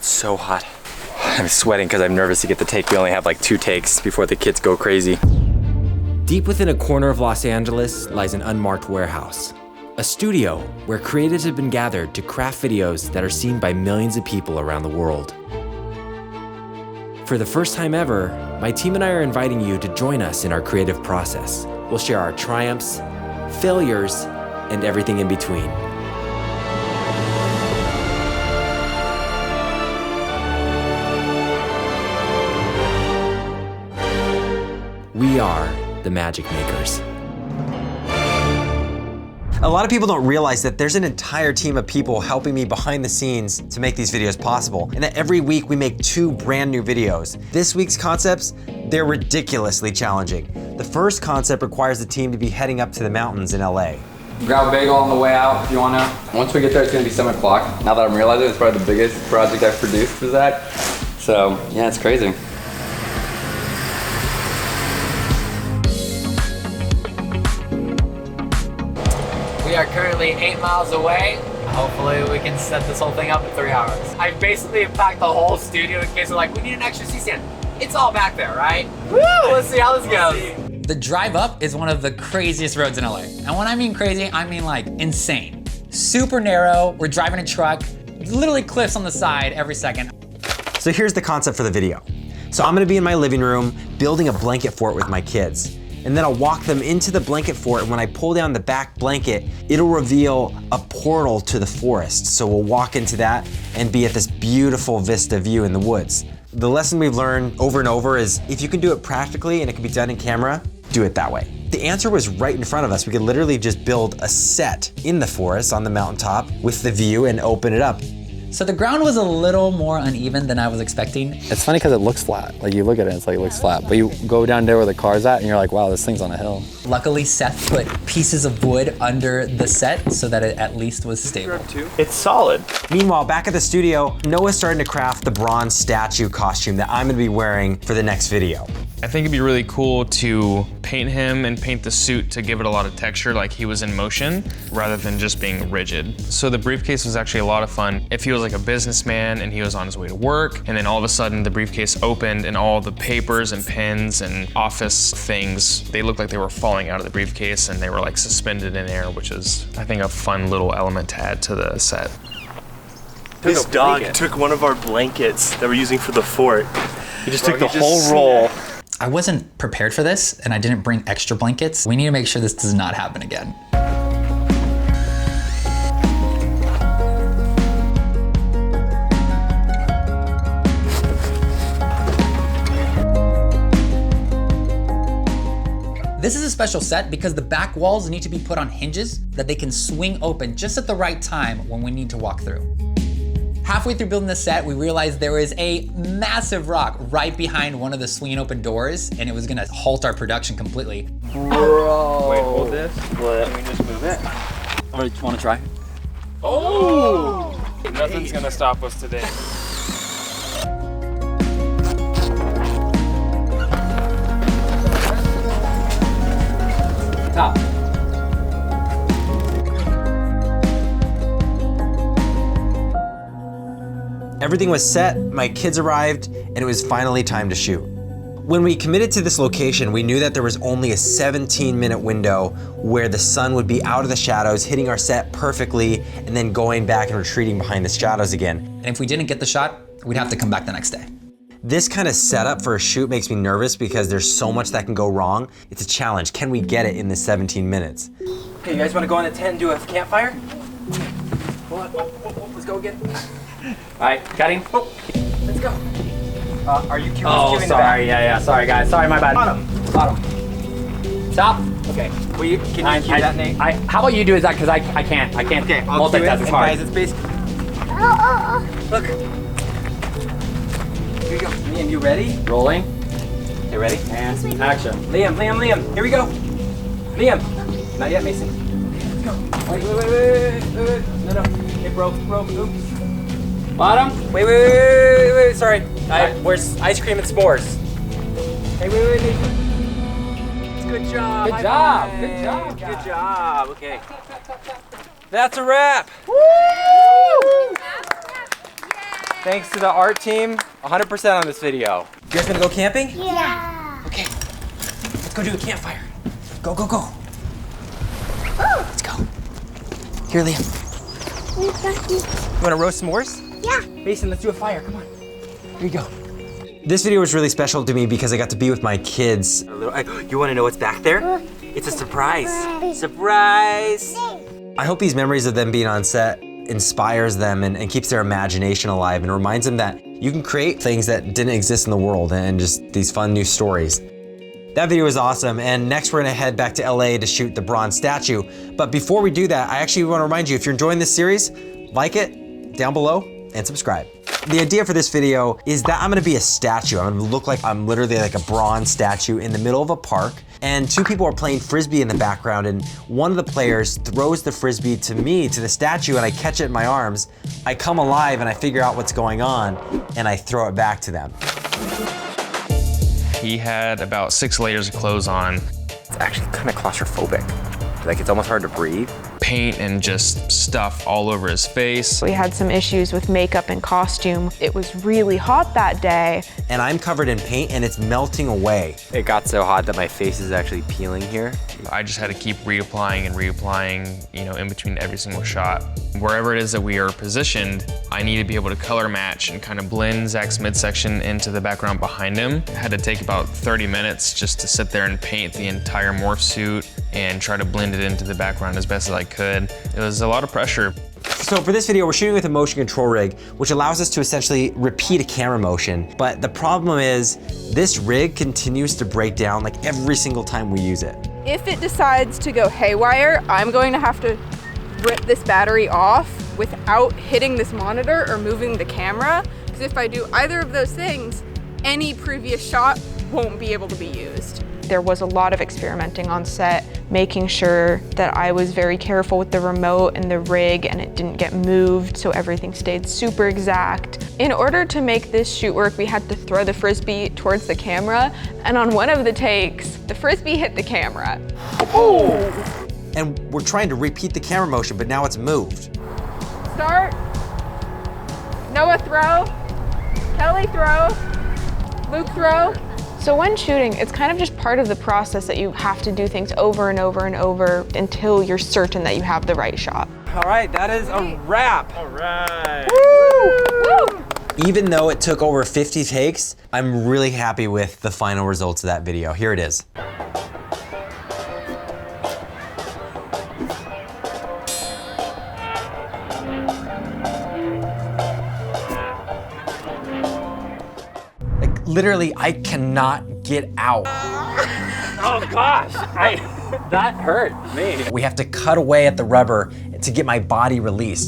It's so hot. I'm sweating because I'm nervous to get the take. We only have like 2 takes before the kids go crazy. Deep within a corner of Los Angeles lies an unmarked warehouse. A studio where creatives have been gathered to craft videos that are seen by millions of people around the world. For the first time ever, my team and I are inviting you to join us in our creative process. We'll share our triumphs, failures, and everything in between. We are the Magic Makers. A lot of people don't realize that there's an entire team of people helping me behind the scenes to make these videos possible, and that every week we make 2 brand new videos. This week's concepts, they're ridiculously challenging. The first concept requires the team to be heading up to the mountains in LA. Grab a bagel on the way out if you wanna. Once we get there, it's gonna be 7 o'clock. Now that I'm realizing it's probably the biggest project I've produced is that. So yeah, it's crazy. We are currently 8 miles away. Hopefully we can set this whole thing up in 3 hours. I basically packed the whole studio in case they're like, we need an extra C-stand. It's all back there, right? Woo! Let's see how this goes. The drive up is one of the craziest roads in LA. And when I mean crazy, I mean like insane. Super narrow, we're driving a truck, literally cliffs on the side every second. So here's the concept for the video. So I'm gonna be in my living room building a blanket fort with my kids. And then I'll walk them into the blanket fort, and when I pull down the back blanket, it'll reveal a portal to the forest. So we'll walk into that and be at this beautiful vista view in the woods. The lesson we've learned over and over is if you can do it practically and it can be done in camera, do it that way. The answer was right in front of us. We could literally just build a set in the forest on the mountaintop with the view and open it up. So the ground was a little more uneven than I was expecting. It's funny because it looks flat. Like you look at it, it's like it looks flat. But you go down there where the car's at and you're like, wow, this thing's on a hill. Luckily, Seth put pieces of wood under the set so that it at least was stable. It's solid. Meanwhile, back at the studio, Noah's starting to craft the bronze statue costume that I'm gonna be wearing for the next video. I think it'd be really cool to paint him and paint the suit to give it a lot of texture, like he was in motion, rather than just being rigid. So the briefcase was actually a lot of fun. If he was like a businessman and he was on his way to work, and then all of a sudden the briefcase opened and all the papers and pens and office things, they looked like they were falling out of the briefcase and they were like suspended in air, which is, I think, a fun little element to add to the set. This dog took one of our blankets that we're using for the fort. He just took the whole roll. I wasn't prepared for this and I didn't bring extra blankets. We need to make sure this does not happen again. This is a special set because the back walls need to be put on hinges that they can swing open just at the right time when we need to walk through. Halfway through building the set, we realized there was a massive rock right behind one of the swinging open doors, and it was gonna halt our production completely. Bro. Wait, hold this. Let me just move it. Wanna try? Oh! Nothing's gonna stop us today. Top. Everything was set, my kids arrived, and it was finally time to shoot. When we committed to this location, we knew that there was only a 17-minute window where the sun would be out of the shadows, hitting our set perfectly, and then going back and retreating behind the shadows again. And if we didn't get the shot, we'd have to come back the next day. This kind of setup for a shoot makes me nervous because there's so much that can go wrong. It's a challenge. Can we get it in the 17 minutes? Okay, you guys want to go on a tent and do a campfire? Hold on. Let's go again. All right, cutting. Oh, let's go. Are you queuing? Oh, sorry. Yeah. Sorry, guys. Sorry, my bad. Bottom. Stop. Okay. Can you cue that, Nate? How about you do that? Because I can't. Okay, I'll cue it. multitask. It's hard. Guys, it's basically. Look. Here we go. Liam, you ready? Rolling. Okay, ready? And action. Liam. Here we go. Liam. Not yet, Mason. Let's go. Wait. No. Okay, bro. Oops. Bottom. Wait. Sorry. Where's ice cream and s'mores? Hey, wait. Good job. Good job. Okay. That's a wrap. Woo! Thanks to the art team, 100% on this video. You guys gonna go camping? Yeah. Okay, let's go do a campfire. Go, go, go. Let's go. Here, Liam. You wanna roast s'mores? Yeah. Mason, let's do a fire, come on. Here you go. This video was really special to me because I got to be with my kids. You wanna know what's back there? It's a surprise. Surprise! I hope these memories of them being on set inspires them and keeps their imagination alive and reminds them that you can create things that didn't exist in the world and just these fun new stories. That video was awesome, and next we're gonna head back to LA to shoot the bronze statue. But before we do that, I actually wanna remind you, if you're enjoying this series, like it down below and subscribe. The idea for this video is that I'm gonna be a statue. I'm gonna look like I'm literally like a bronze statue in the middle of a park, and two people are playing Frisbee in the background, and one of the players throws the Frisbee to me, to the statue, and I catch it in my arms. I come alive and I figure out what's going on, and I throw it back to them. He had about 6 layers of clothes on. It's actually kind of claustrophobic. Like, it's almost hard to breathe. Paint and just stuff all over his face. We had some issues with makeup and costume. It was really hot that day. And I'm covered in paint and it's melting away. It got so hot that my face is actually peeling here. I just had to keep reapplying and reapplying, you know, in between every single shot. Wherever it is that we are positioned, I need to be able to color match and kind of blend Zach's midsection into the background behind him. I had to take about 30 minutes just to sit there and paint the entire morph suit and try to blend it into the background as best as I could. It was a lot of pressure. So for this video, we're shooting with a motion control rig, which allows us to essentially repeat a camera motion. But the problem is, this rig continues to break down like every single time we use it. If it decides to go haywire, I'm going to have to rip this battery off without hitting this monitor or moving the camera. Because if I do either of those things, any previous shot won't be able to be used. There was a lot of experimenting on set, making sure that I was very careful with the remote and the rig and it didn't get moved, so everything stayed super exact. In order to make this shoot work, we had to throw the Frisbee towards the camera, and on one of the takes, the Frisbee hit the camera. Oh! And we're trying to repeat the camera motion, but now it's moved. Start. Noah throw. Kelly throw. Luke throw. So when shooting, it's kind of just part of the process that you have to do things over and over and over until you're certain that you have the right shot. All right, that is a wrap. All right. Woo! Even though it took over 50 takes, I'm really happy with the final results of that video. Here it is. Literally, I cannot get out. Oh gosh, that hurt me. We have to cut away at the rubber to get my body released.